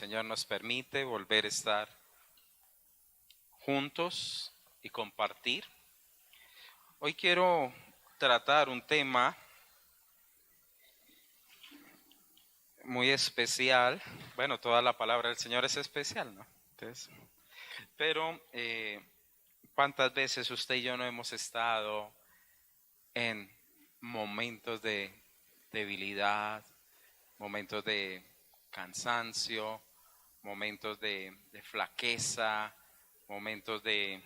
Señor nos permite volver a estar juntos y compartir. Hoy quiero tratar un tema muy especial. Bueno, toda la palabra del Señor es especial, ¿no? Entonces, pero ¿cuántas veces usted y yo no hemos estado en momentos de debilidad, momentos de cansancio, momentos de flaqueza, momentos de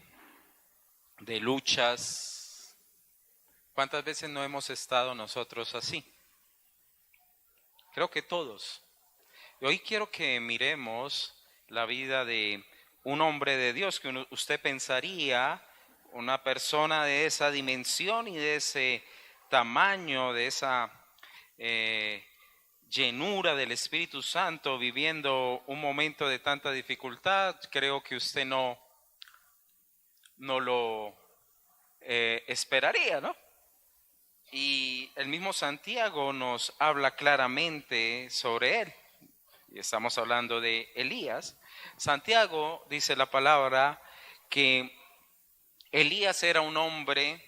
luchas? ¿Cuántas veces no hemos estado nosotros así? Creo que todos. Y hoy quiero que miremos la vida de un hombre de Dios que usted pensaría, una persona de esa dimensión y de ese tamaño, de esa llenura del Espíritu Santo, viviendo un momento de tanta dificultad. Creo que usted no lo esperaría, ¿no? Y el mismo Santiago nos habla claramente sobre él. Y estamos hablando de Elías. Santiago dice la palabra que Elías era un hombre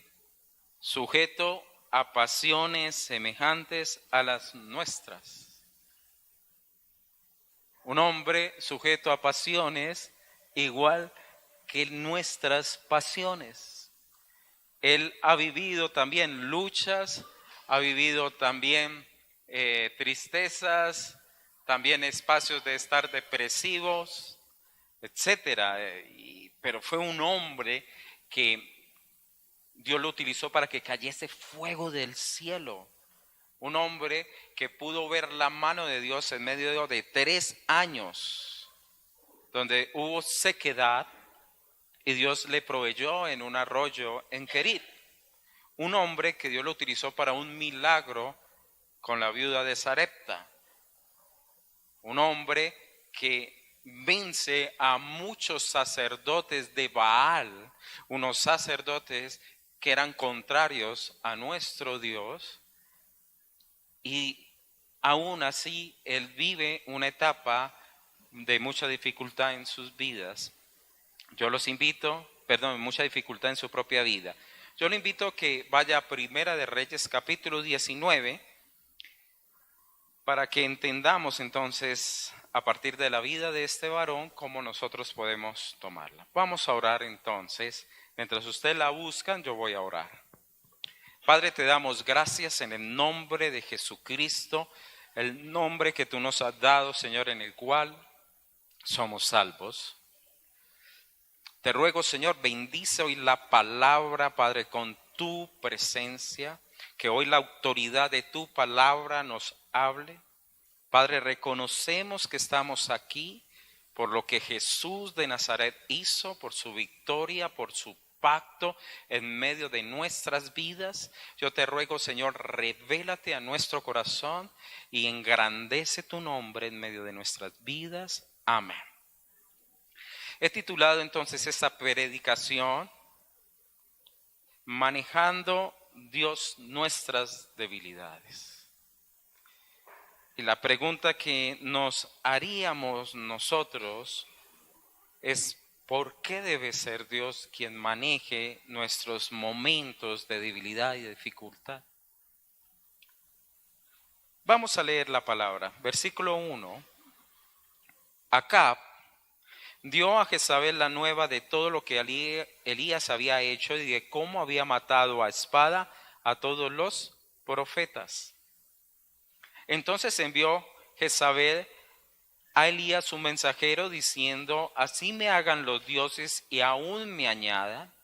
sujeto a pasiones semejantes a las nuestras. Un hombre sujeto a pasiones igual que nuestras pasiones. Él ha vivido también luchas, ha vivido también tristezas, también espacios de estar depresivos, etcétera. Pero fue un hombre que Dios lo utilizó para que cayese fuego del cielo. Un hombre que pudo ver la mano de Dios en medio de 3 años, donde hubo sequedad, y Dios le proveyó en un arroyo en Querit. Un hombre que Dios lo utilizó para un milagro con la viuda de Sarepta. Un hombre que vence a muchos sacerdotes de Baal, unos sacerdotes que eran contrarios a nuestro Dios, y aún así él vive una etapa de mucha dificultad en sus vidas. Yo los invito, mucha dificultad en su propia vida. Yo le invito a que vaya a Primera de Reyes capítulo 19 para que entendamos entonces a partir de la vida de este varón cómo nosotros podemos tomarla. Vamos a orar entonces. Mientras usted la buscan, yo voy a orar. Padre, te damos gracias en el nombre de Jesucristo, el nombre que tú nos has dado, Señor, en el cual somos salvos. Te ruego, Señor, bendice hoy la palabra, Padre, con tu presencia, que hoy la autoridad de tu palabra nos hable. Padre, reconocemos que estamos aquí por lo que Jesús de Nazaret hizo, por su victoria, por su pacto en medio de nuestras vidas. Yo te ruego, Señor, revélate a nuestro corazón y engrandece tu nombre en medio de nuestras vidas. Amén. He titulado entonces esta predicación Manejando Dios nuestras debilidades. Y la pregunta que nos haríamos nosotros es: ¿por qué debe ser Dios quien maneje nuestros momentos de debilidad y de dificultad? Vamos a leer la palabra. Versículo 1. Acab dio a Jezabel la nueva de todo lo que Elías había hecho y de cómo había matado a espada a todos los profetas. Entonces envió Jezabel a Elías su mensajero diciendo: así me hagan los dioses y aún me añadan,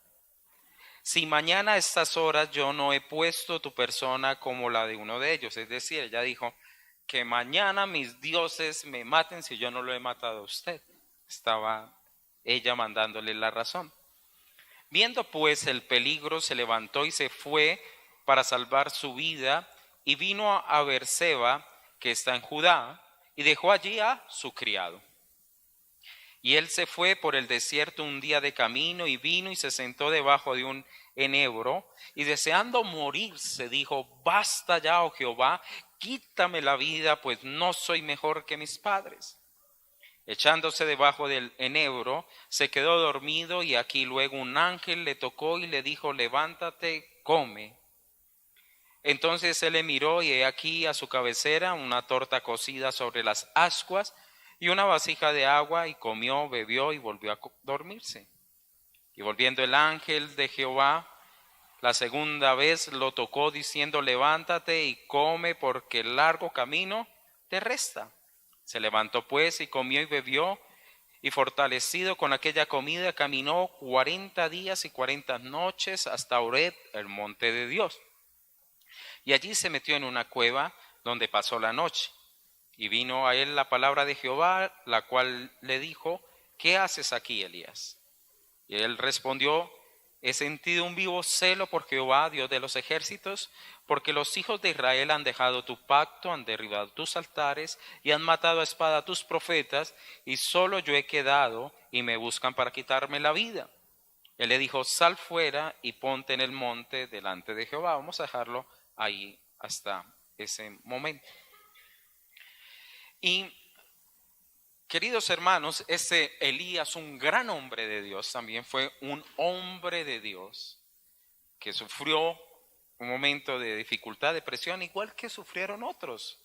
si mañana a estas horas yo no he puesto tu persona como la de uno de ellos. Es decir, ella dijo: que mañana mis dioses me maten si yo no lo he matado a usted. Estaba ella mandándole la razón. Viendo pues el peligro, se levantó y se fue para salvar su vida, y vino a Beerseba, que está en Judá, y dejó allí a su criado. Y él se fue por el desierto un día de camino, y vino y se sentó debajo de un enebro, y deseando morirse dijo: basta ya, oh Jehová, quítame la vida, pues no soy mejor que mis padres. Echándose debajo del enebro, se quedó dormido y aquí luego un ángel le tocó y le dijo, levántate, come. Entonces él le miró y he aquí a su cabecera una torta cocida sobre las ascuas y una vasija de agua, y comió, bebió y volvió a dormirse. Y volviendo el ángel de Jehová la segunda vez lo tocó diciendo, levántate y come porque el largo camino te resta. Se levantó pues y comió y bebió, y fortalecido con aquella comida caminó 40 días y 40 noches hasta Horeb, el monte de Dios. Y allí se metió en una cueva donde pasó la noche. Y vino a él la palabra de Jehová, la cual le dijo, ¿qué haces aquí, Elías? Y él respondió, he sentido un vivo celo por Jehová, Dios de los ejércitos, porque los hijos de Israel han dejado tu pacto, han derribado tus altares y han matado a espada a tus profetas, y solo yo he quedado y me buscan para quitarme la vida. Él le dijo, sal fuera y ponte en el monte delante de Jehová. Vamos a dejarlo ahí hasta ese momento. Y queridos hermanos, ese Elías, un gran hombre de Dios, también fue un hombre de Dios que sufrió un momento de dificultad, de presión, igual que sufrieron otros.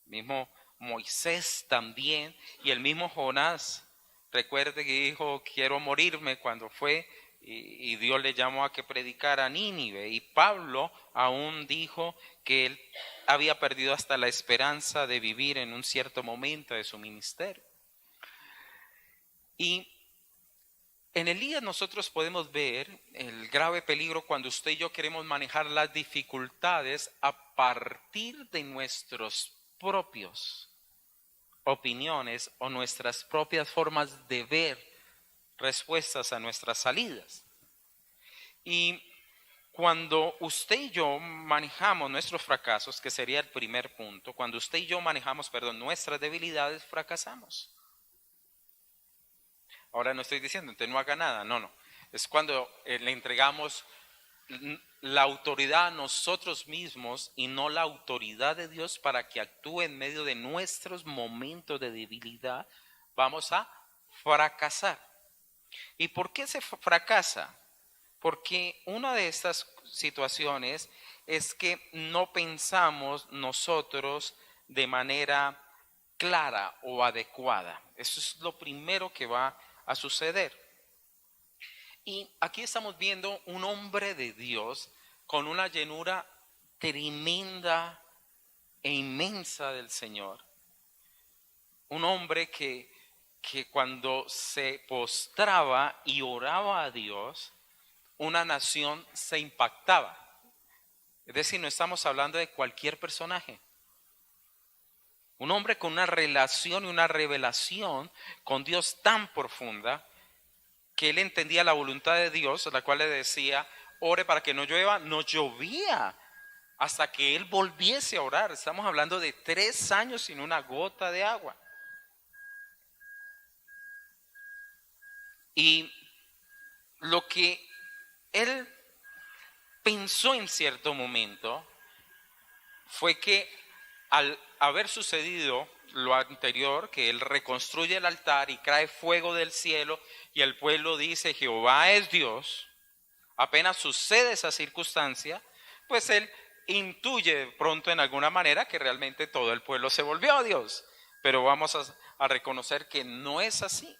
Mismo Moisés también y el mismo Jonás. Recuerde que dijo, quiero morirme cuando fue y Dios le llamó a que predicara a Nínive. Y Pablo aún dijo que él había perdido hasta la esperanza de vivir en un cierto momento de su ministerio. Y en Elías nosotros podemos ver el grave peligro cuando usted y yo queremos manejar las dificultades a partir de nuestros propios opiniones o nuestras propias formas de ver respuestas a nuestras salidas. Y cuando usted y yo manejamos nuestros fracasos, que sería el primer punto, cuando usted y yo manejamos, nuestras debilidades, fracasamos. Ahora no estoy diciendo, usted no haga nada, no. Es cuando le entregamos la autoridad a nosotros mismos y no la autoridad de Dios para que actúe en medio de nuestros momentos de debilidad, vamos a fracasar. ¿Y por qué se fracasa? Porque una de estas situaciones es que no pensamos nosotros de manera clara o adecuada. Eso es lo primero que va a suceder. Y aquí estamos viendo un hombre de Dios con una llenura tremenda e inmensa del Señor. Un hombre que cuando se postraba y oraba a Dios, una nación se impactaba. Es decir, no estamos hablando de cualquier personaje. Un hombre con una relación y una revelación con Dios tan profunda que él entendía la voluntad de Dios, la cual le decía, ore para que no llueva. No llovía hasta que él volviese a orar. Estamos hablando de 3 años sin una gota de agua. Y lo que él pensó en cierto momento fue que al haber sucedido lo anterior, que él reconstruye el altar y cae fuego del cielo y el pueblo dice Jehová es Dios, apenas sucede esa circunstancia, pues él intuye de pronto en alguna manera que realmente todo el pueblo se volvió a Dios. Pero vamos a reconocer que no es así.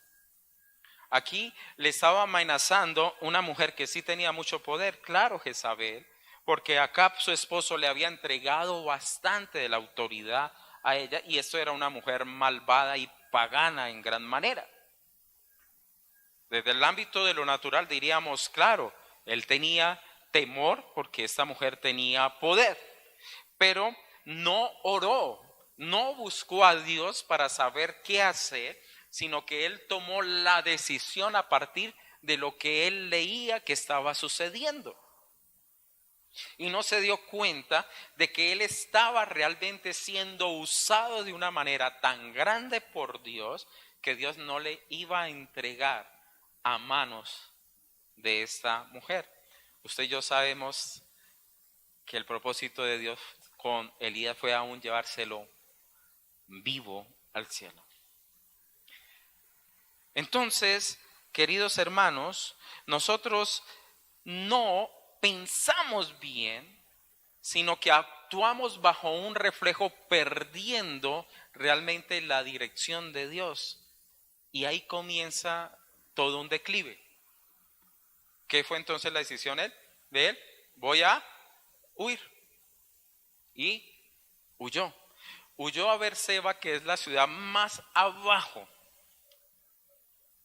Aquí le estaba amenazando una mujer que sí tenía mucho poder, claro, Jezabel, porque Acab, su esposo, le había entregado bastante de la autoridad a ella, y esto era una mujer malvada y pagana en gran manera. Desde el ámbito de lo natural diríamos, claro, él tenía temor porque esta mujer tenía poder, pero no oró, no buscó a Dios para saber qué hacer, sino que él tomó la decisión a partir de lo que él leía que estaba sucediendo. Y no se dio cuenta de que él estaba realmente siendo usado de una manera tan grande por Dios que Dios no le iba a entregar a manos de esta mujer. Usted y yo sabemos que el propósito de Dios con Elías fue aún llevárselo vivo al cielo. Entonces, queridos hermanos, nosotros no pensamos bien, sino que actuamos bajo un reflejo perdiendo realmente la dirección de Dios. Y ahí comienza todo un declive. ¿Qué fue entonces la decisión de él? Voy a huir. Y huyó. Huyó a Beerseba, que es la ciudad más abajo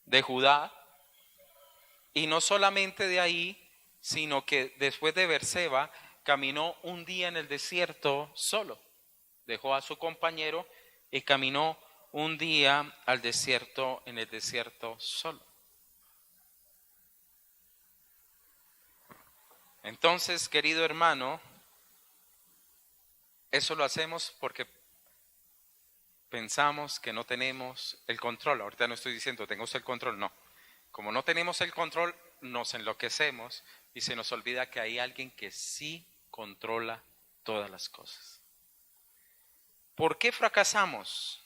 de Judá. Y no solamente de ahí, sino que después de Beerseba caminó un día en el desierto solo. Dejó a su compañero y caminó un día al desierto, en el desierto solo. Entonces, querido hermano, eso lo hacemos porque pensamos que no tenemos el control. Ahorita no estoy diciendo tengo el control, no. Como no tenemos el control, nos enloquecemos y se nos olvida que hay alguien que sí controla todas las cosas. ¿Por qué fracasamos?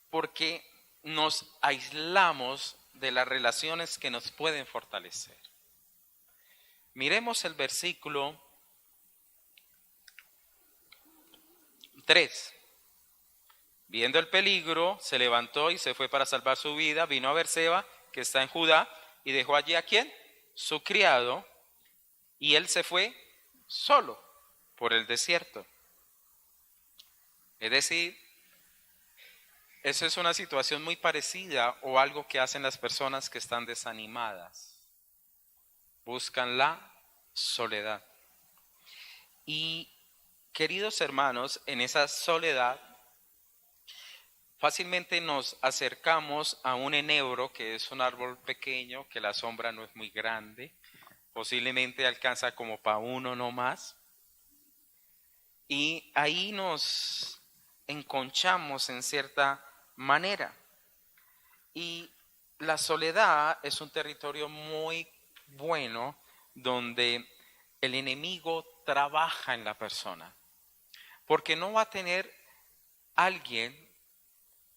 Porque nos aislamos de las relaciones que nos pueden fortalecer. Miremos el versículo 3. Viendo el peligro, se levantó y se fue para salvar su vida. Vino a Beerseba, que está en Judá, y dejó allí ¿a quién? Su criado. Y él se fue solo por el desierto. Es decir, eso es una situación muy parecida o algo que hacen las personas que están desanimadas. Buscan la soledad. Y queridos hermanos, en esa soledad fácilmente nos acercamos a un enebro, que es un árbol pequeño, que la sombra no es muy grande, posiblemente alcanza como para uno no más. Y ahí nos enconchamos en cierta manera. Y la soledad es un territorio muy bueno donde el enemigo trabaja en la persona, porque no va a tener alguien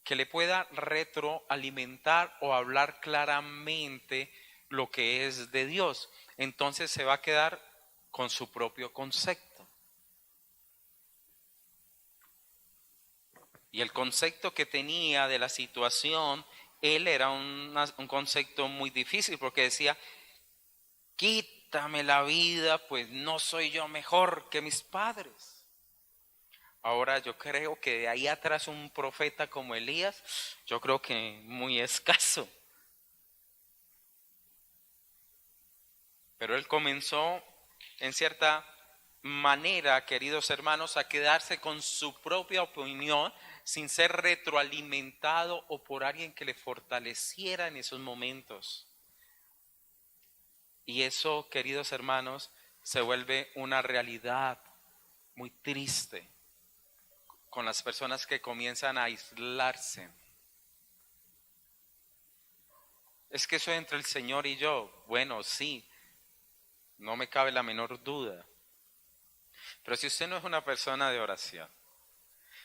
que le pueda retroalimentar o hablar claramente lo que es de Dios. Entonces se va a quedar con su propio concepto. Y el concepto que tenía de la situación, él era un concepto muy difícil porque decía, quítame la vida, pues no soy yo mejor que mis padres. Ahora yo creo que de ahí atrás un profeta como Elías, yo creo que muy escaso. Pero él comenzó en cierta manera, queridos hermanos, a quedarse con su propia opinión sin ser retroalimentado o por alguien que le fortaleciera en esos momentos. Y eso, queridos hermanos, se vuelve una realidad muy triste con las personas que comienzan a aislarse. Es que eso entre el Señor y yo, bueno, sí, no me cabe la menor duda. Pero si usted no es una persona de oración,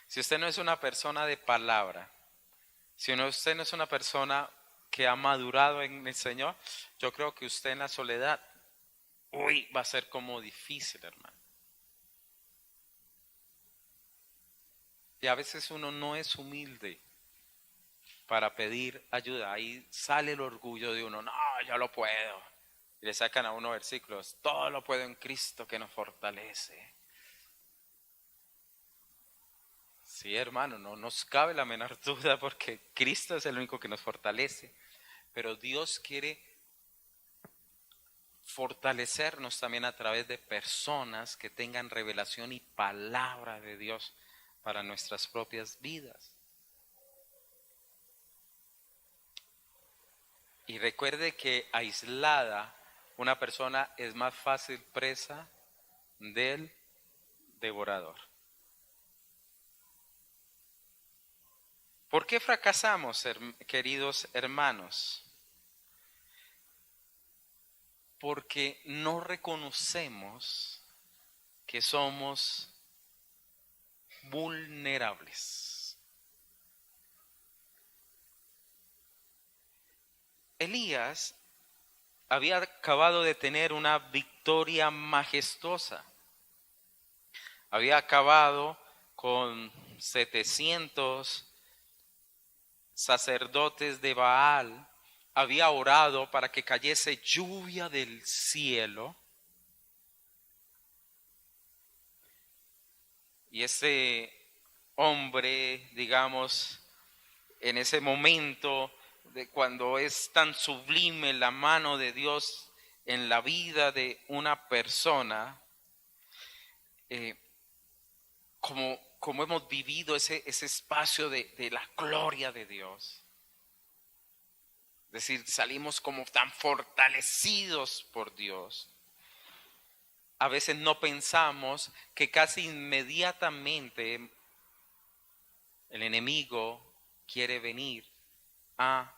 si usted no es una persona de palabra, si usted no es una persona que ha madurado en el Señor, yo creo que usted en la soledad, va a ser como difícil, hermano. Y a veces uno no es humilde para pedir ayuda. Ahí sale el orgullo de uno, no, yo lo puedo. Y le sacan a uno versículos, todo lo puedo en Cristo que nos fortalece. Sí, hermano, no nos cabe la menor duda porque Cristo es el único que nos fortalece. Pero Dios quiere fortalecernos también a través de personas que tengan revelación y palabra de Dios para nuestras propias vidas. Y recuerde que aislada una persona es más fácil presa del devorador. ¿Por qué fracasamos, queridos hermanos? Porque no reconocemos que somos vulnerables. Elías había acabado de tener una victoria majestuosa. Había acabado con 700 sacerdotes de Baal. Había orado para que cayese lluvia del cielo. Y ese hombre, digamos, en ese momento de cuando es tan sublime la mano de Dios en la vida de una persona, como hemos vivido ese espacio de la gloria de Dios. Es decir, salimos como tan fortalecidos por Dios. A veces no pensamos que casi inmediatamente el enemigo quiere venir a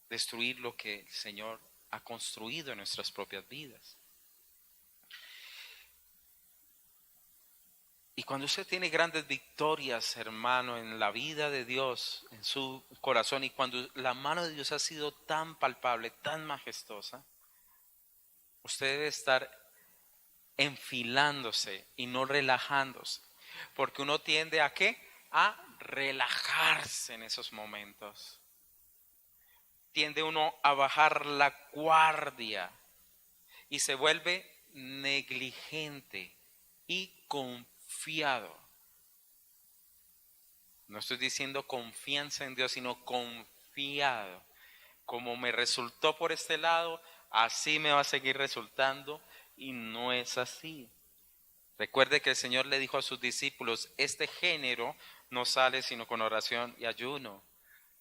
destruir lo que el Señor ha construido en nuestras propias vidas. Y cuando usted tiene grandes victorias, hermano, en la vida de Dios, en su corazón, y cuando la mano de Dios ha sido tan palpable, tan majestuosa, usted debe estar enfilándose y no relajándose. Porque uno tiende ¿a qué? A relajarse en esos momentos. Tiende uno a bajar la guardia y se vuelve negligente y confiado. No estoy diciendo confianza en Dios, sino confiado. Como me resultó por este lado, así me va a seguir resultando, y no es así. Recuerde que el Señor le dijo a sus discípulos, este género no sale sino con oración y ayuno.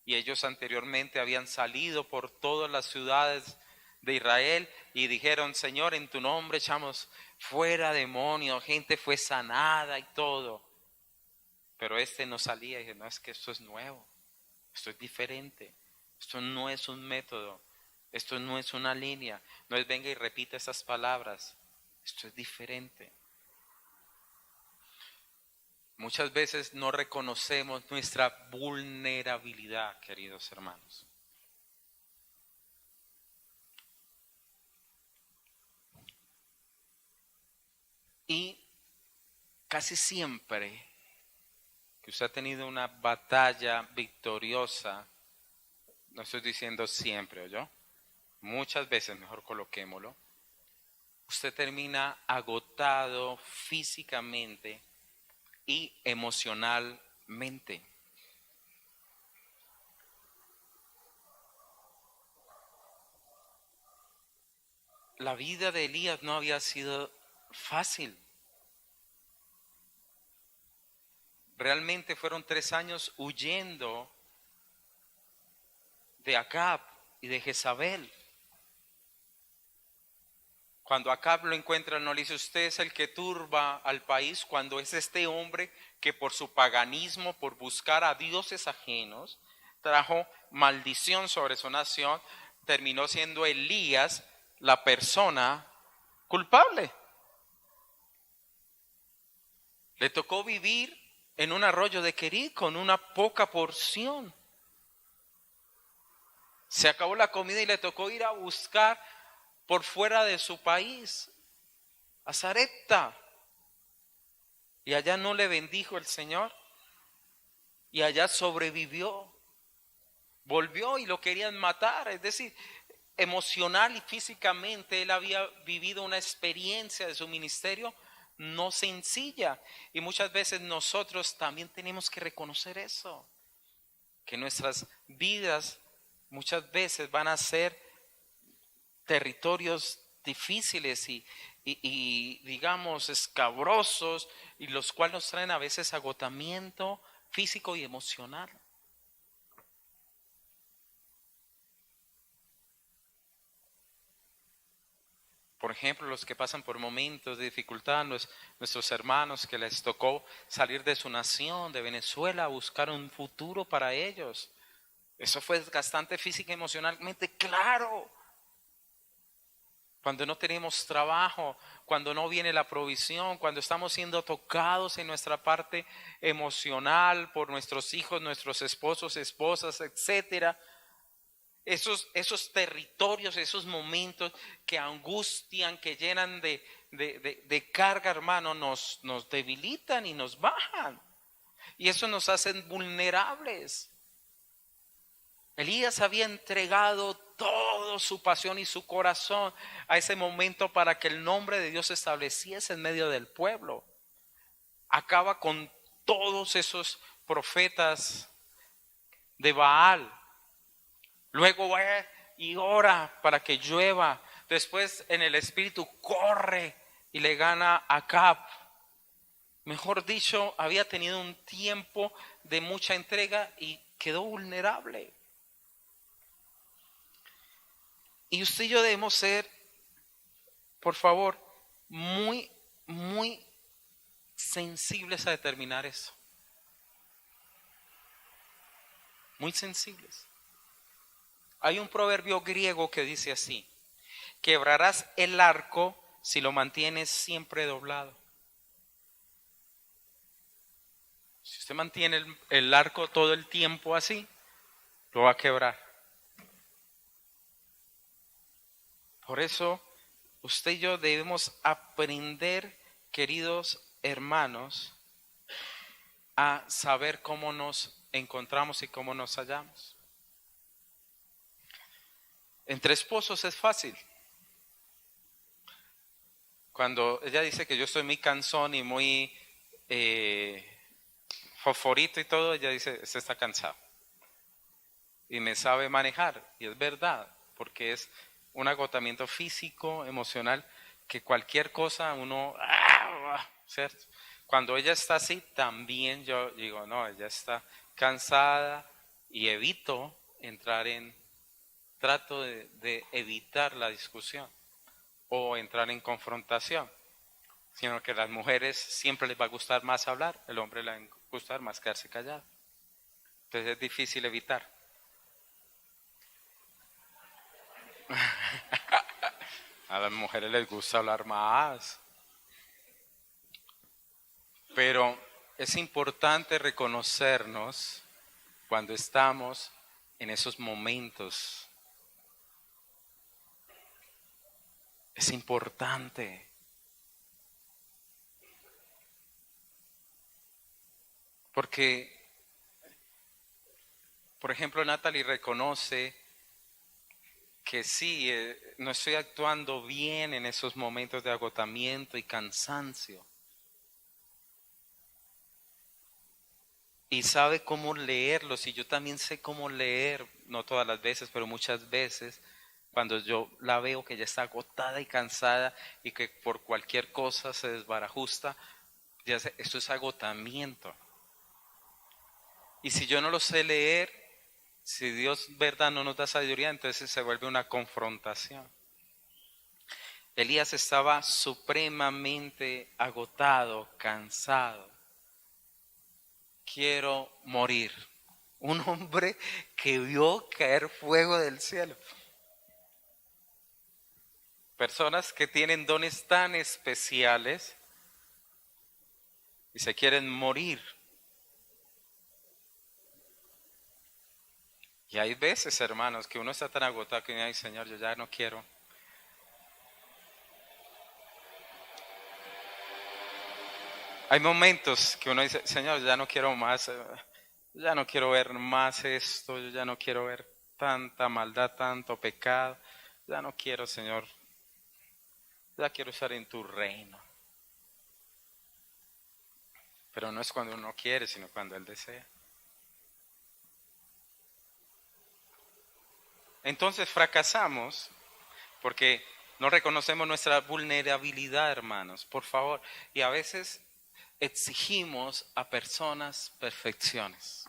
Y ellos anteriormente habían salido por todas las ciudades de Israel y dijeron, Señor, en tu nombre echamos fuera demonios, gente fue sanada y todo. Pero este no salía y dije, no, es que esto es nuevo, esto es diferente, esto no es un método, esto no es una línea, no es venga y repita esas palabras, esto es diferente. Muchas veces no reconocemos nuestra vulnerabilidad, queridos hermanos. Y casi siempre que usted ha tenido una batalla victoriosa, no estoy diciendo siempre, ¿oyó? Muchas veces, mejor coloquémoslo, usted termina agotado físicamente y emocionalmente. La vida de Elías no había sido fácil. Realmente fueron 3 años huyendo de Acab y de Jezabel. Cuando Acab lo encuentra, no le dice, usted es el que turba al país, cuando es este hombre que por su paganismo, por buscar a dioses ajenos, trajo maldición sobre su nación, terminó siendo Elías la persona culpable. Le tocó vivir en un arroyo de Querit con una poca porción. Se acabó la comida y le tocó ir a buscar por fuera de su país, a Sarepta. Y allá no le bendijo el Señor. Y allá sobrevivió. Volvió y lo querían matar. Es decir, emocional y físicamente él había vivido una experiencia de su ministerio no sencilla. Y muchas veces nosotros también tenemos que reconocer eso. Que nuestras vidas muchas veces van a ser territorios difíciles y digamos escabrosos, y los cuales nos traen a veces agotamiento físico y emocional. Por ejemplo, los que pasan por momentos de dificultad, nuestros hermanos que les tocó salir de su nación, de Venezuela, a buscar un futuro para ellos. Eso fue desgastante física y emocionalmente, claro. Cuando no tenemos trabajo, cuando no viene la provisión, cuando estamos siendo tocados en nuestra parte emocional por nuestros hijos, nuestros esposos, esposas, etcétera. esos territorios, esos momentos que angustian, que llenan de carga, hermano, nos debilitan y nos bajan. Y eso nos hace vulnerables. Elías había entregado todo su pasión y su corazón a ese momento para que el nombre de Dios se estableciese en medio del pueblo. Acaba con todos esos profetas de Baal. Luego va y ora para que llueva. Después en el espíritu corre y le gana a Acab. Mejor dicho, había tenido un tiempo de mucha entrega y quedó vulnerable. Y usted y yo debemos ser, por favor, muy, muy sensibles a determinar eso. Muy sensibles. Hay un proverbio griego que dice así: quebrarás el arco si lo mantienes siempre doblado. Si usted mantiene el arco todo el tiempo así, lo va a quebrar. Por eso, usted y yo debemos aprender, queridos hermanos, a saber cómo nos encontramos y cómo nos hallamos. Entre esposos es fácil. Cuando ella dice que yo estoy muy cansón y muy fosforito y todo, ella dice, usted está cansado. Y me sabe manejar. Y es verdad, porque es un agotamiento físico, emocional, que cualquier cosa uno, ¿cierto? Cuando ella está así, también yo digo, no, ella está cansada y trato de evitar la discusión o entrar en confrontación, sino que a las mujeres siempre les va a gustar más hablar, el hombre le va a gustar más quedarse callado. Entonces es difícil evitar. A las mujeres les gusta hablar más. Pero es importante reconocernos cuando estamos en esos momentos. Es importante. Porque, por ejemplo, Natalie reconoce que sí, no estoy actuando bien en esos momentos de agotamiento y cansancio. Y sabe cómo leerlos, y yo también sé cómo leer, no todas las veces, pero muchas veces, cuando yo la veo que ya está agotada y cansada y que por cualquier cosa se desbarajusta, esto es agotamiento. Y si yo no lo sé leer, si Dios, verdad, no nos da sabiduría, entonces se vuelve una confrontación. Elías estaba supremamente agotado, cansado. Quiero morir. Un hombre que vio caer fuego del cielo. Personas que tienen dones tan especiales y se quieren morir. Y hay veces, hermanos, que uno está tan agotado que ay, Señor, yo ya no quiero. Hay momentos que uno dice, Señor, ya no quiero más, ya no quiero ver más esto, yo ya no quiero ver tanta maldad, tanto pecado, ya no quiero, Señor, ya quiero estar en tu reino. Pero no es cuando uno quiere, sino cuando Él desea. Entonces fracasamos porque no reconocemos nuestra vulnerabilidad, hermanos, por favor. Y a veces exigimos a personas perfecciones.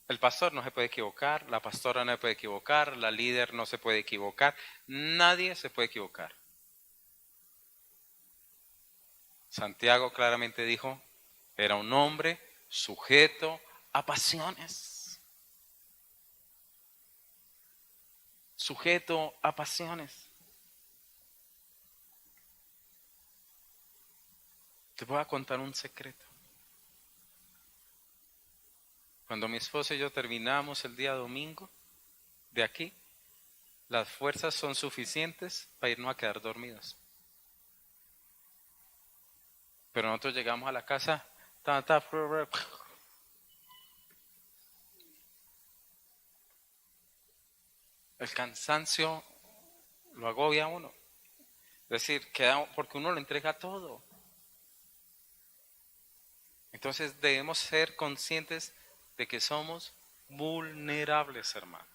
El pastor no se puede equivocar, la pastora no se puede equivocar, la líder no se puede equivocar, nadie se puede equivocar. Santiago claramente dijo, era un hombre sujeto a pasiones. Sujeto a pasiones. Te voy a contar un secreto. Cuando mi esposa y yo terminamos el día domingo de aquí, las fuerzas son suficientes para irnos a quedar dormidos. Pero nosotros llegamos a la casa, el cansancio lo agobia a uno. Es decir, porque uno lo entrega todo. Entonces debemos ser conscientes de que somos vulnerables, hermanos.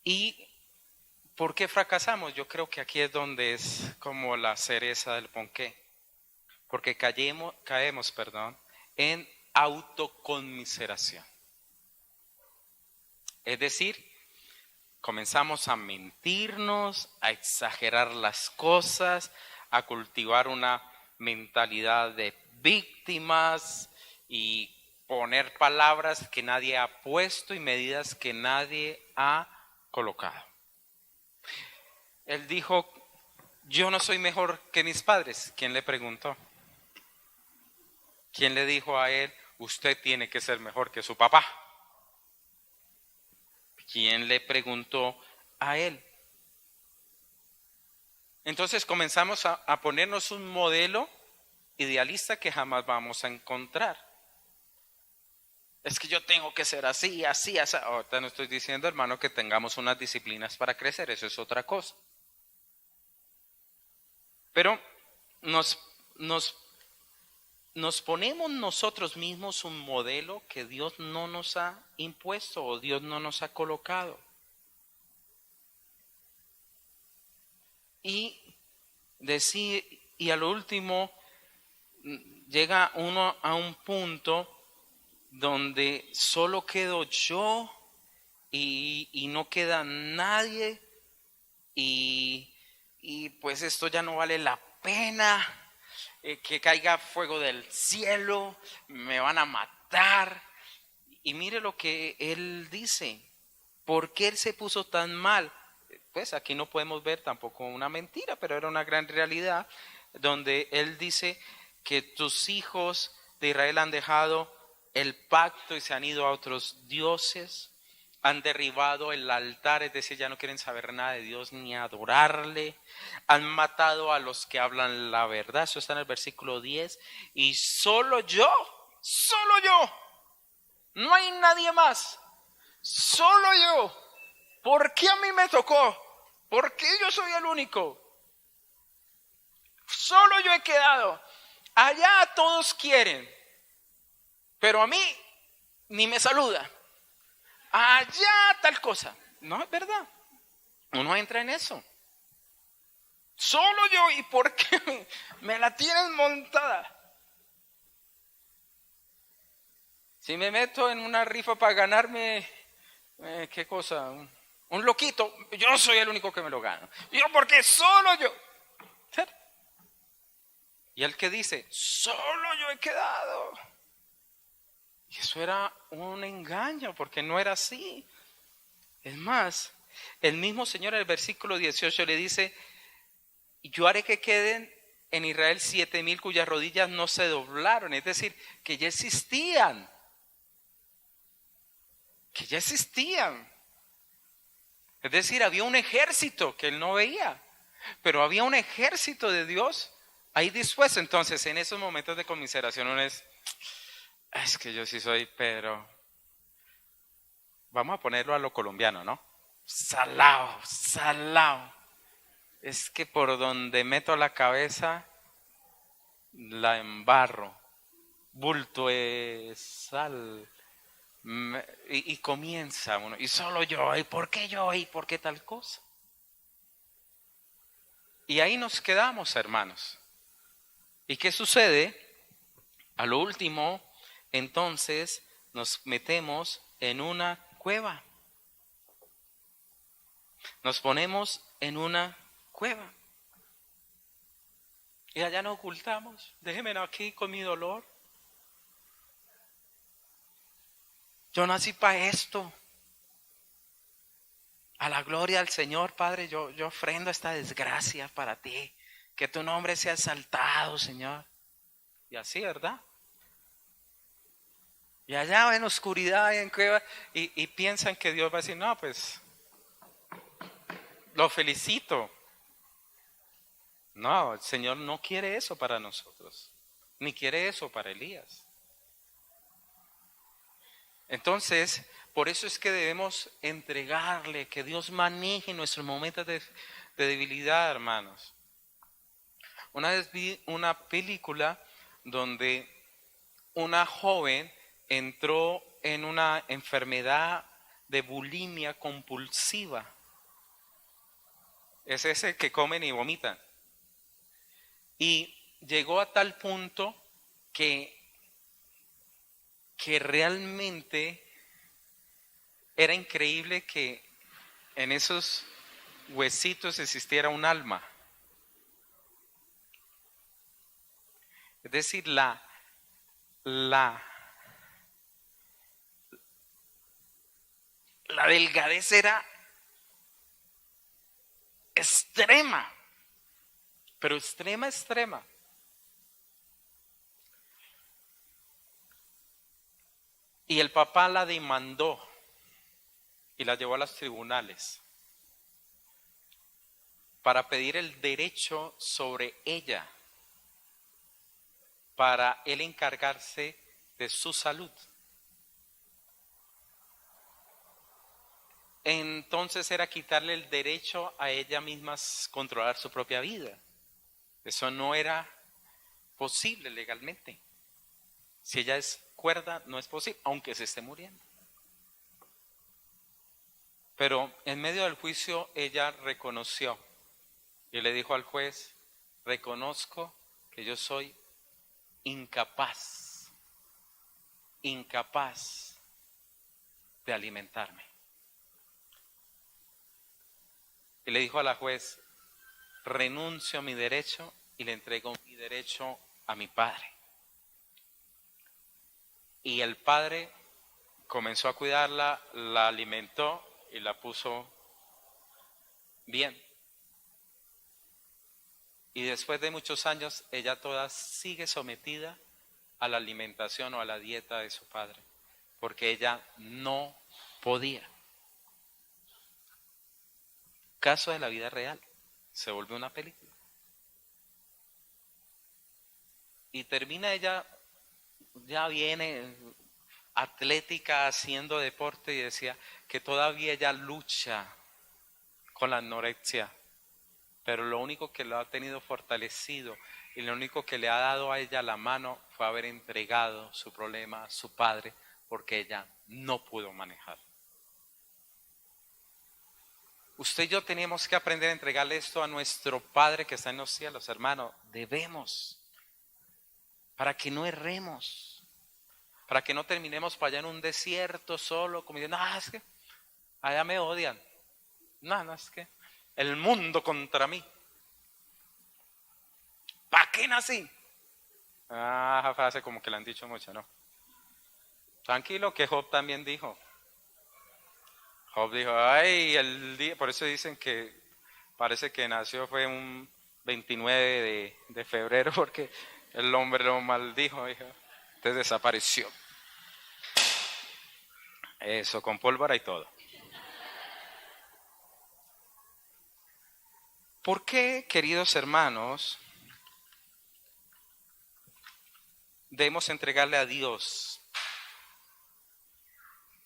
¿Y por qué fracasamos? Yo creo que aquí es donde es como la cereza del ponqué. Porque caemos, en autoconmiseración. Es decir, comenzamos a mentirnos, a exagerar las cosas, a cultivar una mentalidad de víctimas y poner palabras que nadie ha puesto y medidas que nadie ha colocado. Él dijo, yo no soy mejor que mis padres. ¿Quién le preguntó? ¿Quién le dijo a él, usted tiene que ser mejor que su papá? ¿Quién le preguntó a él? Entonces comenzamos a ponernos un modelo idealista que jamás vamos a encontrar. Es que yo tengo que ser así, así, así. Ahorita no estoy diciendo, hermano, que tengamos unas disciplinas para crecer, eso es otra cosa. Pero nos ponemos nosotros mismos un modelo que Dios no nos ha impuesto o Dios no nos ha colocado. Y a lo último llega uno a un punto donde solo quedo yo y no queda nadie y pues esto ya no vale la pena, que caiga fuego del cielo, me van a matar. Y mire lo que él dice, ¿por qué él se puso tan mal? Pues aquí no podemos ver tampoco una mentira, pero era una gran realidad, donde él dice que tus hijos de Israel han dejado el pacto y se han ido a otros dioses, han derribado el altar, es decir, ya no quieren saber nada de Dios ni adorarle, han matado a los que hablan la verdad, eso está en el versículo 10, y solo yo, no hay nadie más, solo yo. ¿Por qué a mí me tocó? ¿Por qué yo soy el único? Solo yo he quedado. Allá todos quieren, pero a mí ni me saluda. Allá tal cosa. No es verdad. Uno entra en eso. Solo yo, ¿y por qué me la tienen montada? Si me meto en una rifa para ganarme, ¿qué cosa? Un loquito, yo soy el único que me lo gano. Yo, porque solo yo. Y el que dice, solo yo he quedado. Y eso era un engaño, porque no era así. Es más, el mismo Señor en el versículo 18 le dice, yo haré que queden en Israel 7,000 cuyas rodillas no se doblaron. Es decir, que ya existían. Es decir, había un ejército que él no veía, pero había un ejército de Dios ahí dispuesto. Entonces, en esos momentos de conmiseración uno es que yo sí soy, pero vamos a ponerlo a lo colombiano, ¿no? Salao. Es que por donde meto la cabeza, la embarro. Bulto es sal. Y comienza uno, y solo yo, ¿y por qué yo? ¿Y por qué tal cosa? Y ahí nos quedamos, hermanos. ¿Y qué sucede? A lo último, entonces, nos metemos en una cueva. Nos ponemos en una cueva. Y allá nos ocultamos. Déjenme aquí con mi dolor. Yo nací para esto. A la gloria del Señor, Padre, yo ofrendo esta desgracia para ti. Que tu nombre sea exaltado, Señor. Y así, ¿verdad? Y allá en oscuridad y en cueva, y piensan que Dios va a decir, no, pues lo felicito. No, el Señor no quiere eso para nosotros, ni quiere eso para Elías. Entonces, por eso es que debemos entregarle, que Dios maneje nuestros momentos de debilidad, hermanos. Una vez vi una película donde una joven entró en una enfermedad de bulimia compulsiva. Es ese que comen y vomitan. Y llegó a tal punto que, que realmente era increíble que en esos huesitos existiera un alma. Es decir, la, la delgadez era extrema, pero extrema, extrema. Y el papá la demandó y la llevó a los tribunales para pedir el derecho sobre ella, para él encargarse de su salud. Entonces era quitarle el derecho a ella misma a controlar su propia vida. Eso no era posible legalmente. Si ella es cuerda, no es posible, aunque se esté muriendo. Pero en medio del juicio ella reconoció y le dijo al juez, reconozco que yo soy incapaz de alimentarme. Y le dijo a la juez, renuncio a mi derecho y le entrego mi derecho a mi padre. Y el padre comenzó a cuidarla, la alimentó y la puso bien. Y después de muchos años, ella toda sigue sometida a la alimentación o a la dieta de su padre, porque ella no podía. Caso de la vida real, se volvió una película. Y termina ella, ya viene atlética haciendo deporte y decía que todavía ella lucha con la anorexia, pero lo único que lo ha tenido fortalecido y lo único que le ha dado a ella la mano fue haber entregado su problema a su padre, porque ella no pudo manejar. Usted y yo tenemos que aprender a entregarle esto a nuestro Padre que está en los cielos, hermano. Debemos, para que no erremos, para que no terminemos para allá en un desierto solo, como diciendo, no, es que allá me odian. No, es que el mundo contra mí. ¿Para qué nací? Ah, frase como que le han dicho mucho, ¿no? Tranquilo, que Job también dijo. Job dijo, ay, el día, por eso dicen que parece que nació fue un 29 de febrero, porque el hombre lo maldijo, dijo. Entonces desapareció. Eso, con pólvora y todo. ¿Por qué, queridos hermanos, debemos entregarle a Dios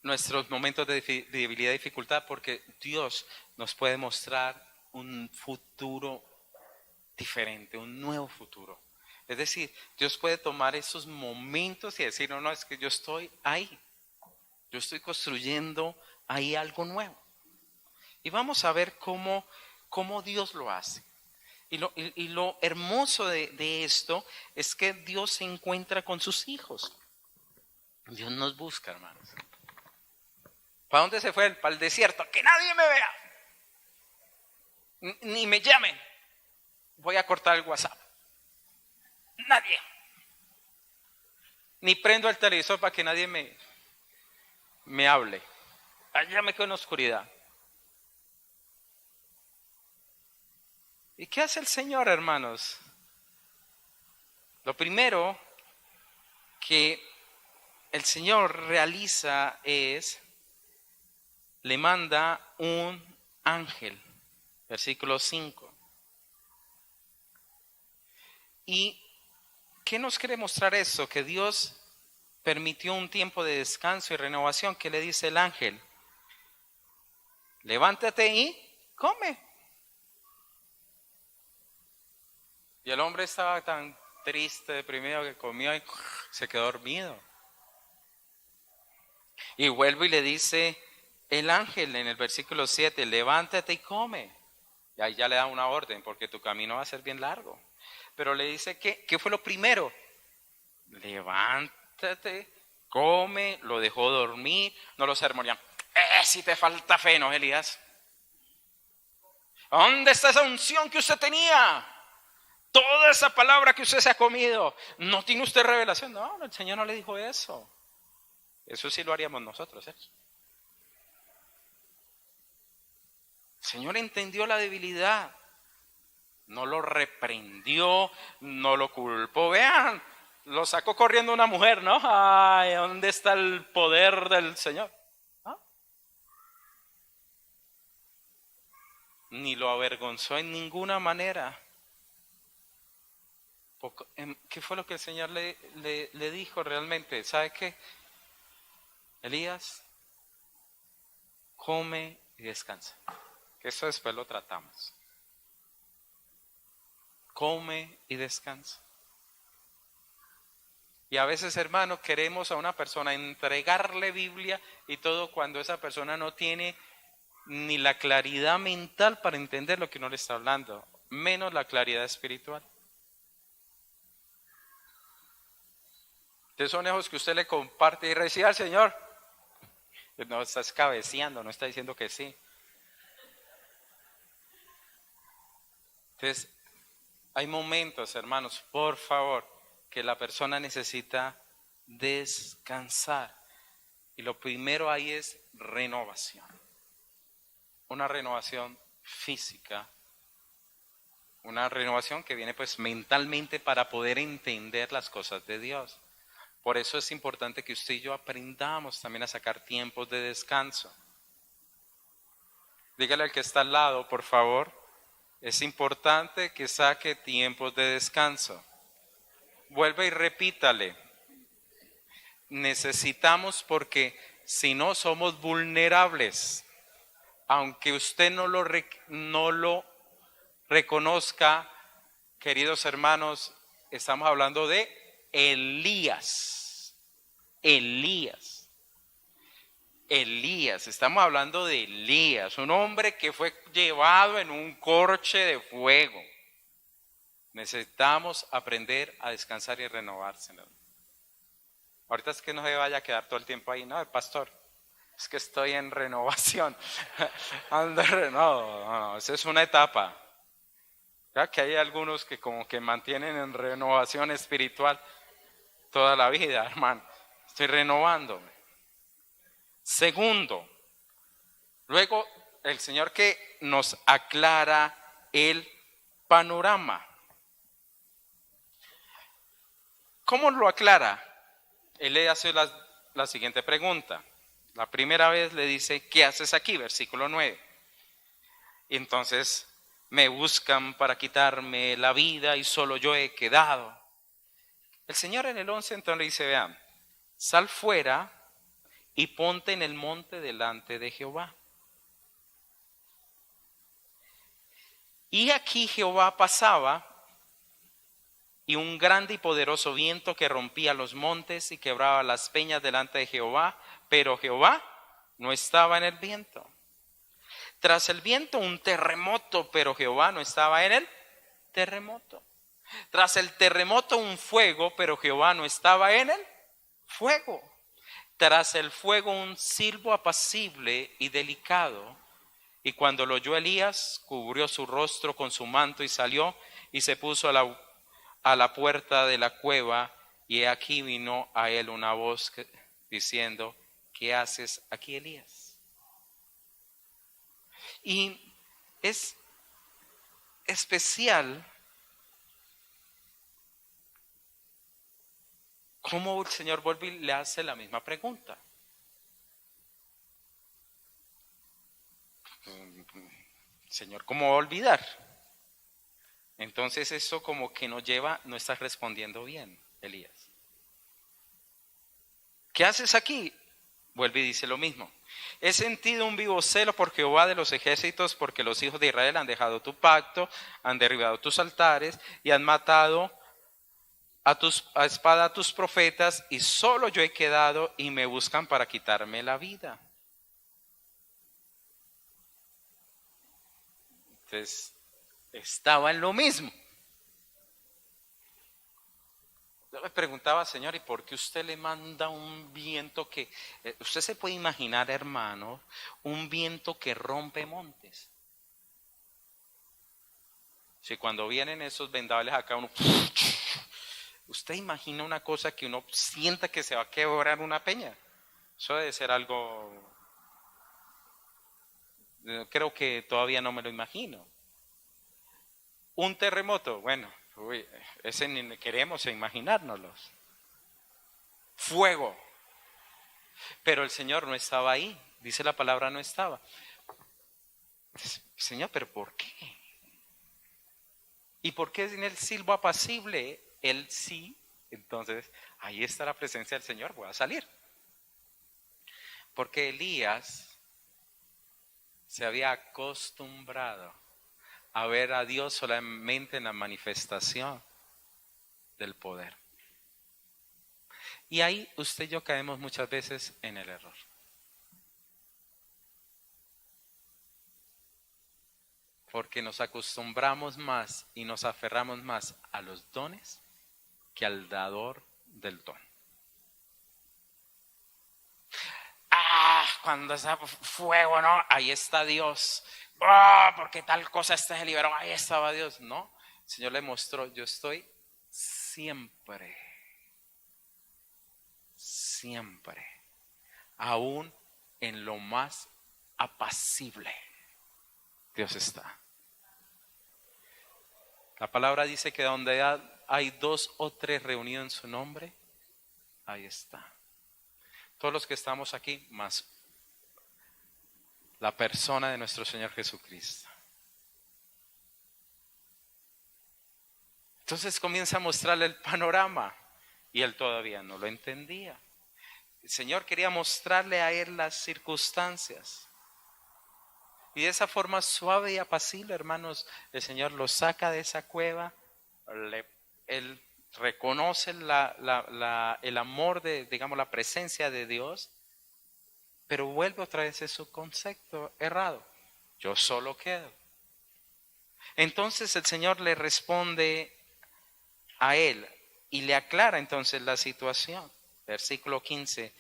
nuestros momentos de debilidad y dificultad? Porque Dios nos puede mostrar un futuro diferente, un nuevo futuro. Es decir, Dios puede tomar esos momentos y decir, no, es que yo estoy ahí. Yo estoy construyendo ahí algo nuevo. Y vamos a ver cómo Dios lo hace. Y lo hermoso de esto es que Dios se encuentra con sus hijos. Dios nos busca, hermanos. ¿Para dónde se fue él? Para el desierto. Que nadie me vea. Ni me llamen. Voy a cortar el WhatsApp. Nadie. Ni prendo el televisor para que nadie me hable. Allá me quedo en la oscuridad. ¿Y qué hace el Señor, hermanos? Lo primero que el Señor realiza es, le manda un ángel, versículo 5. ¿Y qué nos quiere mostrar eso? Que Dios permitió un tiempo de descanso y renovación. ¿Qué le dice el ángel? Levántate y come. Y el hombre estaba tan triste, deprimido, que comió y se quedó dormido. Y vuelve y le dice el ángel en el versículo 7, levántate y come. Y ahí ya le da una orden, porque tu camino va a ser bien largo. Pero le dice, ¿qué fue lo primero? Levántate, come, lo dejó dormir, no lo sermonean. Si te falta fe, ¿no, Elías? ¿Dónde está esa unción que usted tenía? Toda esa palabra que usted se ha comido. ¿No tiene usted revelación? No, el Señor no le dijo eso. Eso sí lo haríamos nosotros, ¿eh? El Señor entendió la debilidad. No lo reprendió, no lo culpó. Vean, lo sacó corriendo una mujer, ¿no? Ay, ¿dónde está el poder del Señor? ¿Ah? Ni lo avergonzó en ninguna manera. ¿Qué fue lo que el Señor le dijo realmente? ¿Sabe qué? Elías, come y descansa. Que eso después lo tratamos. Come y descansa. Y a veces, hermanos, queremos a una persona entregarle Biblia y todo cuando esa persona no tiene ni la claridad mental para entender lo que uno le está hablando, menos la claridad espiritual. Entonces son esos que usted le comparte y recibe al Señor. No está escabeceando, no está diciendo que sí. Entonces, hay momentos, hermanos, por favor, que la persona necesita descansar. Y lo primero ahí es renovación. Una renovación física. Una renovación que viene pues mentalmente para poder entender las cosas de Dios. Por eso es importante que usted y yo aprendamos también a sacar tiempos de descanso. Dígale al que está al lado, por favor, es importante que saque tiempos de descanso. Vuelve y repítale. Necesitamos porque si no somos vulnerables. Aunque usted no lo reconozca, queridos hermanos, estamos hablando de Elías. Estamos hablando de Elías, un hombre que fue llevado en un corche de fuego. Necesitamos aprender a descansar y renovarse. Ahorita es que no se vaya a quedar todo el tiempo ahí, no, pastor, es que estoy en renovación. No, esa es una etapa. Ya que hay algunos que como que mantienen en renovación espiritual toda la vida, hermano. Estoy renovándome. Segundo, luego el Señor que nos aclara el panorama. ¿Cómo lo aclara? Él le hace la siguiente pregunta. La primera vez le dice, ¿qué haces aquí? Versículo 9. Y entonces, me buscan para quitarme la vida y solo yo he quedado. El Señor en el 11 entonces le dice, vean, sal fuera y ponte en el monte delante de Jehová. Y aquí Jehová pasaba, y un grande y poderoso viento que rompía los montes y quebraba las peñas delante de Jehová, pero Jehová no estaba en el viento. Tras el viento un terremoto, pero Jehová no estaba en el terremoto. Tras el terremoto un fuego, pero Jehová no estaba en el fuego. Tras el fuego un silbo apacible y delicado. Y cuando lo oyó Elías, cubrió su rostro con su manto y salió y se puso a la puerta de la cueva. Y aquí vino a él una voz diciendo, ¿qué haces aquí, Elías? Y es especial ¿cómo el Señor vuelve y le hace la misma pregunta? Señor, ¿cómo va a olvidar? Entonces eso como que nos lleva, no estás respondiendo bien, Elías. ¿Qué haces aquí? Vuelve y dice lo mismo. He sentido un vivo celo por Jehová de los ejércitos, porque los hijos de Israel han dejado tu pacto, han derribado tus altares y han matado a espada a tus profetas, y solo yo he quedado y me buscan para quitarme la vida. Entonces, estaba en lo mismo. Yo me preguntaba, Señor, ¿y por qué usted le manda un viento que... usted se puede imaginar, hermano, un viento que rompe montes? Si cuando vienen esos vendavales acá uno... Usted imagina una cosa que uno sienta que se va a quebrar una peña. Eso debe ser algo... Creo que todavía no me lo imagino. Un terremoto, bueno, ese ni queremos imaginárnoslos. Fuego. Pero el Señor no estaba ahí. Dice la palabra no estaba. Señor, ¿pero por qué? ¿Y por qué en el silbo apacible él sí? Entonces, ahí está la presencia del Señor, voy a salir. Porque Elías se había acostumbrado a ver a Dios solamente en la manifestación del poder. Y ahí usted y yo caemos muchas veces en el error. Porque nos acostumbramos más y nos aferramos más a los dones que al dador del don. Cuando está fuego, ¿no? Ahí está Dios. Porque tal cosa se liberó, ahí estaba Dios. No, el Señor le mostró, yo estoy siempre, aún en lo más apacible, Dios está. La palabra dice que donde hay 2 o 3 reunidos en su nombre, ahí está. Todos los que estamos aquí, más la persona de nuestro Señor Jesucristo. Entonces comienza a mostrarle el panorama y él todavía no lo entendía. El Señor quería mostrarle a él las circunstancias. Y de esa forma suave y apacible, hermanos, el Señor lo saca de esa cueva. Él reconoce el amor de, digamos, la presencia de Dios, pero vuelve otra vez a su concepto errado. Yo solo quedo. Entonces el Señor le responde a él y le aclara entonces la situación. Versículo 15.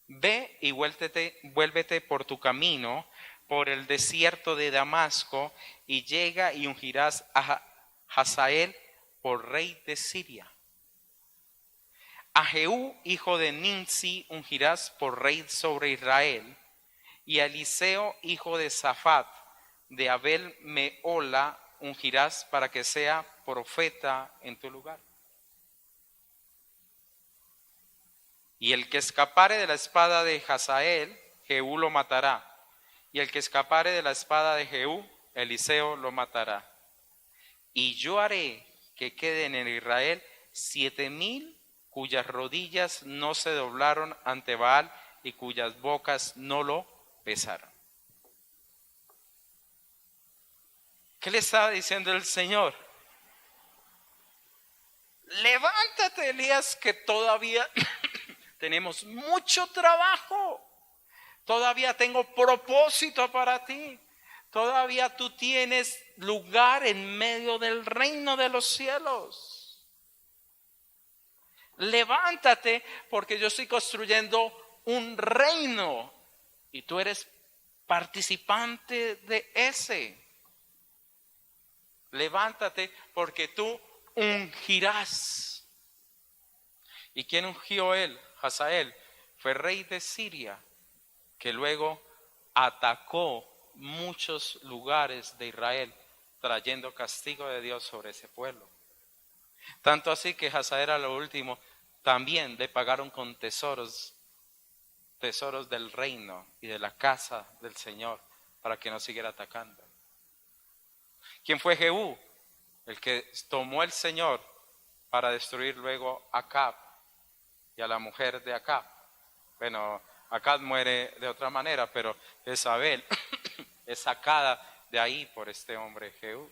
Ve y vuélvete por tu camino, por el desierto de Damasco, y llega y ungirás a Hazael por rey de Siria. A Jehú, hijo de Nimsi, ungirás por rey sobre Israel, y a Eliseo, hijo de Safat, de Abel Meola, ungirás para que sea profeta en tu lugar. Y el que escapare de la espada de Hazael, Jehú lo matará. Y el que escapare de la espada de Jehú, Eliseo lo matará. Y yo haré que queden en Israel 7,000 cuyas rodillas no se doblaron ante Baal y cuyas bocas no lo besaron. ¿Qué le estaba diciendo el Señor? Levántate, Elías, que todavía tenemos mucho trabajo. Todavía tengo propósito para ti. Todavía tú tienes lugar en medio del reino de los cielos. Levántate porque yo estoy construyendo un reino y tú eres participante de ese. Levántate porque tú ungirás. ¿Y quién ungió él? Hazael fue rey de Siria, que luego atacó muchos lugares de Israel, trayendo castigo de Dios sobre ese pueblo. Tanto así que Hazael a lo último también le pagaron con tesoros, tesoros del reino y de la casa del Señor para que no siguiera atacando. ¿Quién fue Jehú? El que tomó el Señor para destruir luego a Acab y a la mujer de Acab. Bueno, Acab muere de otra manera, pero Jezabel es sacada de ahí por este hombre Jehú.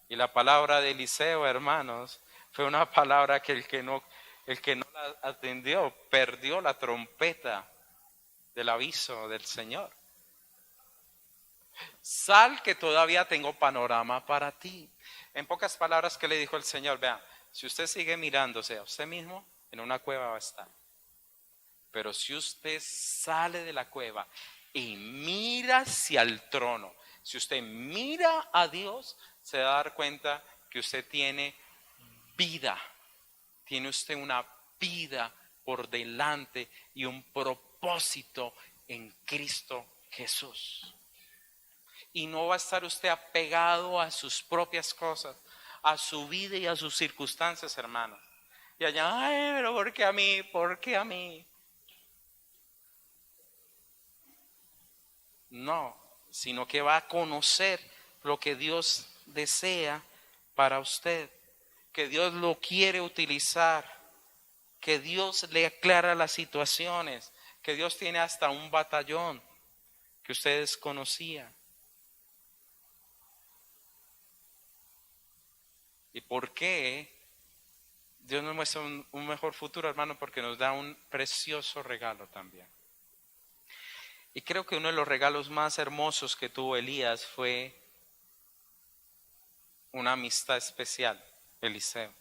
Y la palabra de Eliseo, hermanos, fue una palabra que el que no la atendió perdió la trompeta del aviso del Señor. Sal, que todavía tengo panorama para ti. En pocas palabras, ¿qué le dijo el Señor? Vean, si usted sigue mirándose a usted mismo, en una cueva va a estar. Pero si usted sale de la cueva y mira hacia el trono, si usted mira a Dios, se va a dar cuenta que usted tiene vida. Tiene usted una vida por delante y un propósito en Cristo Jesús. Y no va a estar usted apegado a sus propias cosas, a su vida y a sus circunstancias, hermanos. Y allá, ay, pero ¿por qué a mí? ¿Por qué a mí? No, sino que va a conocer lo que Dios desea para usted, que Dios lo quiere utilizar, que Dios le aclara las situaciones, que Dios tiene hasta un batallón que usted desconocía. ¿Y por qué Dios nos muestra un mejor futuro, hermano? Porque nos da un precioso regalo también. Y creo que uno de los regalos más hermosos que tuvo Elías fue una amistad especial, Eliseo.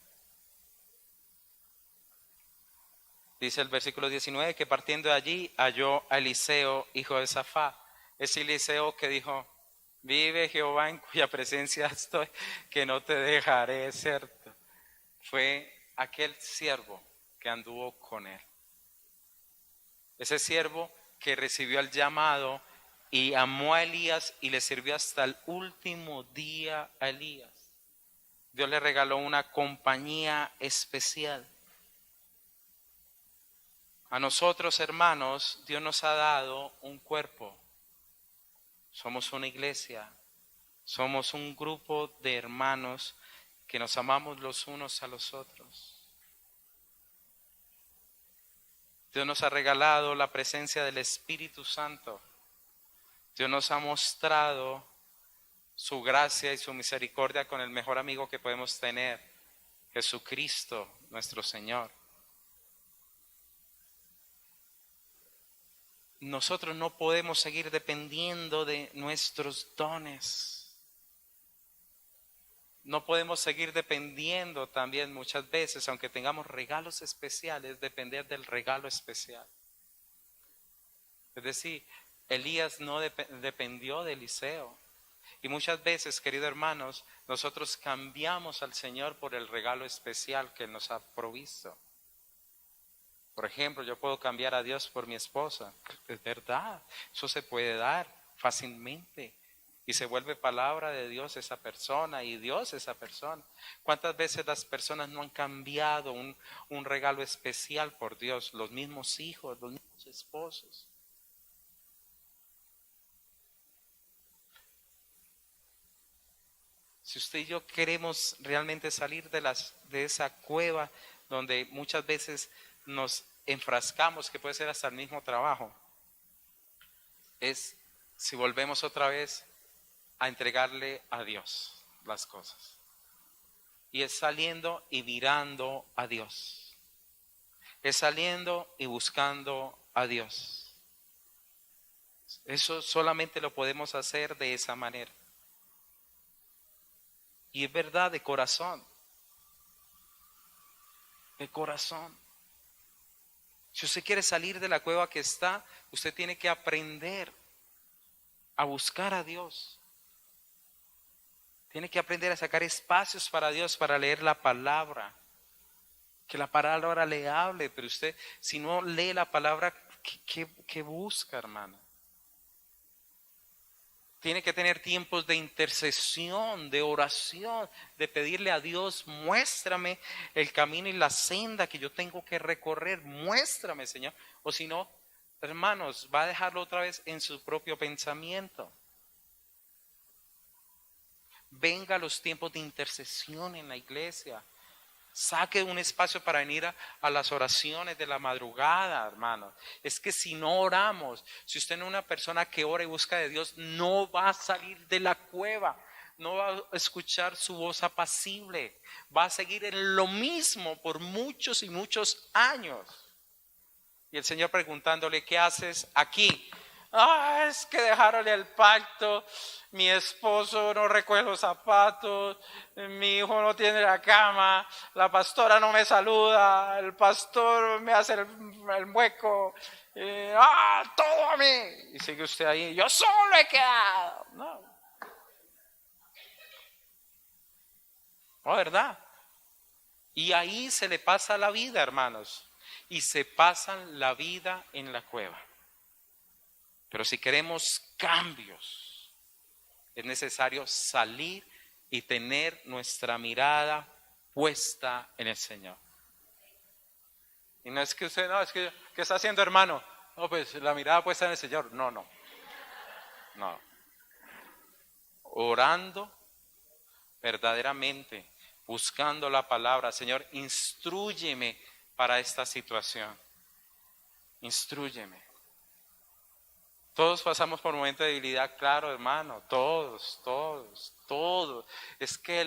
Dice el versículo 19 que partiendo de allí halló a Eliseo, hijo de Safat. Es Eliseo que dijo, vive Jehová en cuya presencia estoy, que no te dejaré, ¿cierto? Fue aquel siervo que anduvo con él. Ese siervo que recibió el llamado y amó a Elías y le sirvió hasta el último día a Elías. Dios le regaló una compañía especial. A nosotros, hermanos, Dios nos ha dado un cuerpo. Somos una iglesia. Somos un grupo de hermanos que nos amamos los unos a los otros. Dios nos ha regalado la presencia del Espíritu Santo. Dios nos ha mostrado su gracia y su misericordia con el mejor amigo que podemos tener, Jesucristo, nuestro Señor. Nosotros no podemos seguir dependiendo de nuestros dones. No podemos seguir dependiendo también muchas veces, aunque tengamos regalos especiales, depender del regalo especial. Es decir, Elías no dependió de Eliseo. Y muchas veces, queridos hermanos, nosotros cambiamos al Señor por el regalo especial que Él nos ha provisto. Por ejemplo, yo puedo cambiar a Dios por mi esposa. Es verdad, eso se puede dar fácilmente. Y se vuelve palabra de Dios esa persona y Dios esa persona. ¿Cuántas veces las personas no han cambiado un regalo especial por Dios? Los mismos hijos, los mismos esposos. Si usted y yo queremos realmente salir de esa cueva donde muchas veces nos enfrascamos, que puede ser hasta el mismo trabajo, es si volvemos otra vez a entregarle a Dios las cosas. Y es saliendo y mirando a Dios. Es saliendo y buscando a Dios. Eso solamente lo podemos hacer de esa manera. Y es verdad, de corazón. De corazón. Si usted quiere salir de la cueva que está, usted tiene que aprender a buscar a Dios. Tiene que aprender a sacar espacios para Dios, para leer la palabra. Que la palabra le hable, pero usted, si no lee la palabra, ¿qué busca, hermano? Tiene que tener tiempos de intercesión, de oración, de pedirle a Dios, muéstrame el camino y la senda que yo tengo que recorrer. Muéstrame, Señor. O si no, hermanos, va a dejarlo otra vez en su propio pensamiento. Venga a los tiempos de intercesión en la iglesia. Saque un espacio para venir a las oraciones de la madrugada, hermanos. Es que si no oramos, si usted no es una persona que ora y busca de Dios, no va a salir de la cueva, no va a escuchar su voz apacible, va a seguir en lo mismo por muchos y muchos años. Y el Señor preguntándole, ¿qué haces aquí? Es que dejaron el pacto, mi esposo no recoge los zapatos, mi hijo no tiene la cama, la pastora no me saluda, el pastor me hace el hueco, todo a mí. Y sigue usted ahí, yo solo he quedado. No, ¿verdad? Y ahí se le pasa la vida, hermanos, y se pasan la vida en la cueva. Pero si queremos cambios, es necesario salir y tener nuestra mirada puesta en el Señor. Y no es que usted, no, es que, ¿qué está haciendo, hermano? No, pues la mirada puesta en el Señor. No. Orando verdaderamente, buscando la palabra. Señor, instrúyeme para esta situación. Instrúyeme. Todos pasamos por momentos de debilidad, claro, hermano, todos. Es que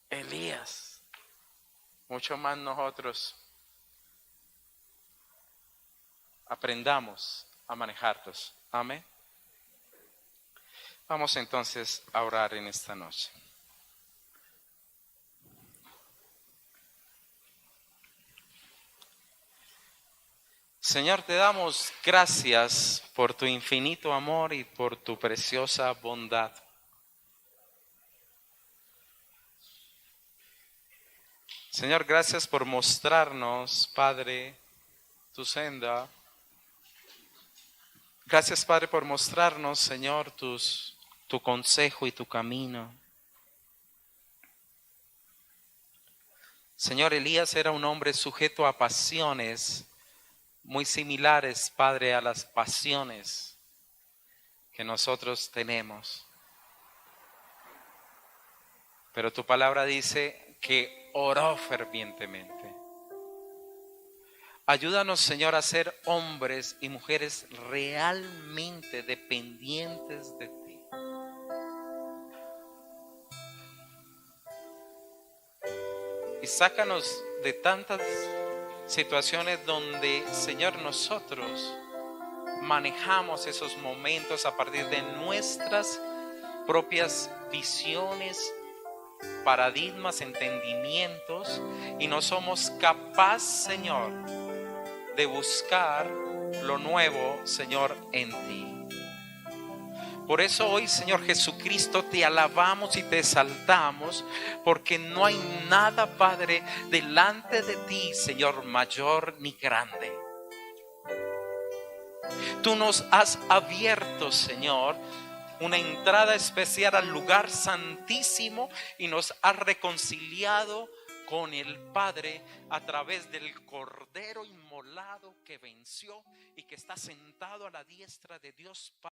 Elías, mucho más nosotros, aprendamos a manejarlos. Amén. Vamos entonces a orar en esta noche. Señor, te damos gracias por tu infinito amor y por tu preciosa bondad. Señor, gracias por mostrarnos, Padre, tu senda. Gracias, Padre, por mostrarnos, Señor, tu consejo y tu camino. Señor, Elías era un hombre sujeto a pasiones muy similares, Padre, a las pasiones que nosotros tenemos. Pero tu palabra dice que oró fervientemente. Ayúdanos, Señor, a ser hombres y mujeres realmente dependientes de ti. Y sácanos de tantas situaciones donde, Señor, nosotros manejamos esos momentos a partir de nuestras propias visiones, paradigmas, entendimientos, y no somos capaces, Señor, de buscar lo nuevo, Señor, en ti. Por eso hoy, Señor Jesucristo, te alabamos y te exaltamos, porque no hay nada, Padre, delante de ti, Señor, mayor ni grande. Tú nos has abierto, Señor, una entrada especial al lugar santísimo y nos has reconciliado con el Padre a través del Cordero inmolado que venció y que está sentado a la diestra de Dios Padre.